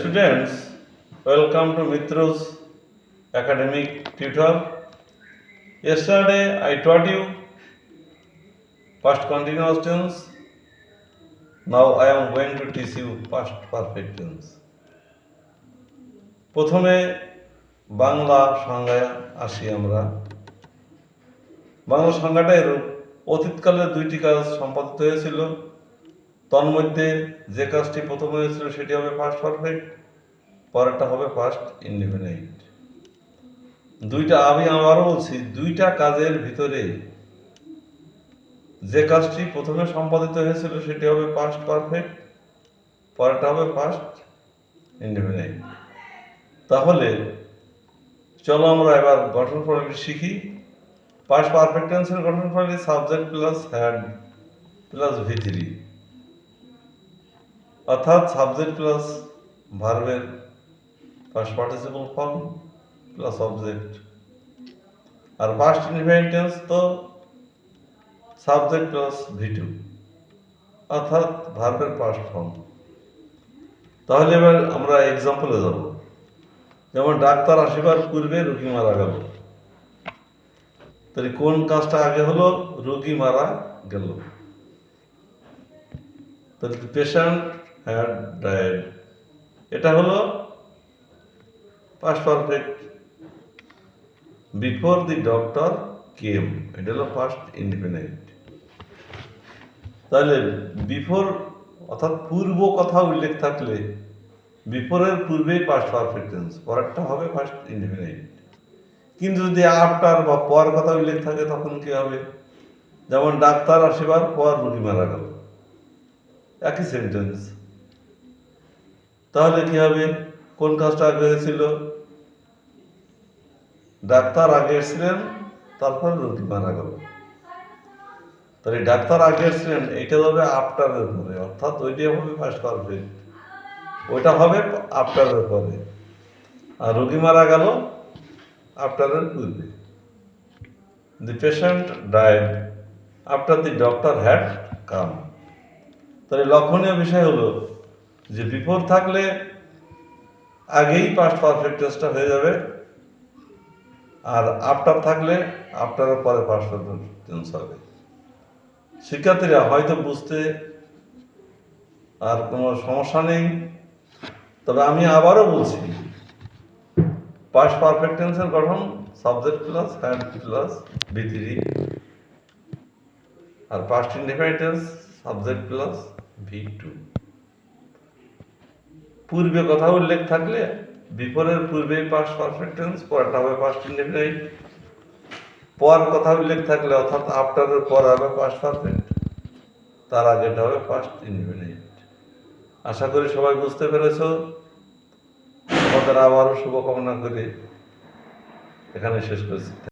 students, welcome to Mitro's academic tutor. Yesterday I taught you past continuous tense. Now I am going to teach you past perfect tense. প্রথমে বাংলা সংজ্ঞায় আসি আমরা। বাংলা সংজ্ঞাটা এরূপ: অতীতকালে দুইটি কাজ সম্পাদিত হয়েছিল, তন্মধ্যে যে কাজটি প্রথমে হয়েছিল সেটি হবে পাস্ট পারফেক্ট, পরেরটা হবে পাস্ট ইনডেফিনাইট। আমি আবারও বলছি, দুইটা কাজের ভিতরে যে কাজটি প্রথমে সম্পাদিত হয়েছিল সেটি হবে পাস্ট পারফেক্ট, পরেরটা হবে পাস্ট ইনডেফিনাইট। তাহলে চলো আমরা এবার গঠন প্রণালী শিখি। পাস্ট পারফেক্ট টেন্সের গঠন প্রণালী subject plus had plus V3, অর্থাৎ সাবজেক্ট প্লাস ভার্বের past participle form plus object. আর পাস্ট ইনডেফিনাইট টেন্স তো সাবজেক্ট প্লাস V2, অর্থাৎ ভার্বের পাস্ট ফর্ম। তাহলে এবার আমরা এক্সাম্পলে যাব। যেমন ডাক্তার আসিবার পূর্বে রোগী মারা গেল। তাহলে কোন কাজটা আগে হলো? রোগী মারা গেল। তাহলে পেশেন্ট হ্যাড ডায়েড, এটা হলো past perfect. Before the doctor came, এটা হলো পাস্ট ইনডেফিনাইট। তাহলে বিফোর অর্থাৎ পূর্ব কথা উল্লেখ থাকলে বিফোরের পূর্বেই পাস্ট পারফেক্ট টেন্স, পরেরটা হবে পাস্ট ইনডেফিনাইট। কিন্তু যদি আফটার বা পর কথা উল্লেখ থাকে তখন কি হবে? যেমন ডাক্তার আসিবার পর রোগী মারা গেল, একই সেন্টেন্স। তাহলে কি হবে? কোন কাজটা আগে হয়েছিল? ডাক্তার আগে এসেছিলেন, তারপর রোগী মারা গেল। তাহলে ডাক্তার আগে এসেছিলেন এইটা হবে আফটারের পরে, অর্থাৎ ওইটাই হবে পাস্ট পারফেক্ট, ওইটা হবে আফটারের পরে। আর রোগী মারা গেল আফটারের পূর্বে। The patient died after the doctor had come. তাহলে লক্ষণীয় বিষয় হলো যে বিফোর থাকলে আগেই পাস্ট পারফেক্ট টেন্সটা হয়ে যাবে, আর আফটার থাকলে আফটারের পরে পাস্ট পারফেক্ট টেন্স হবে। শিক্ষার্থীরা হয়তো বুঝতে আর কোনো সমস্যা নেই, তবে আমি আবারও বলছি, পাস্ট পারফেক্ট টেন্সের গঠন subject plus had plus V3, আর past indefinite tense subject plus V2। পূর্বে কথা উল্লেখ থাকলে বিফোরের পূর্বেই পাস্ট পারফেক্ট টেন্স, পরেরটা হবে পাস্ট ইনডেফিনিট। পর কথা উল্লেখ থাকলে অর্থাৎ আফটারের পর হবে পাস্ট পারফেক্ট, তার আগেটা হবে পাস্ট ইনডেফিনিট। আশা করি সবাই বুঝতে পেরেছ। তোমাদের আবারও শুভকামনা করে এখানে শেষ করছি।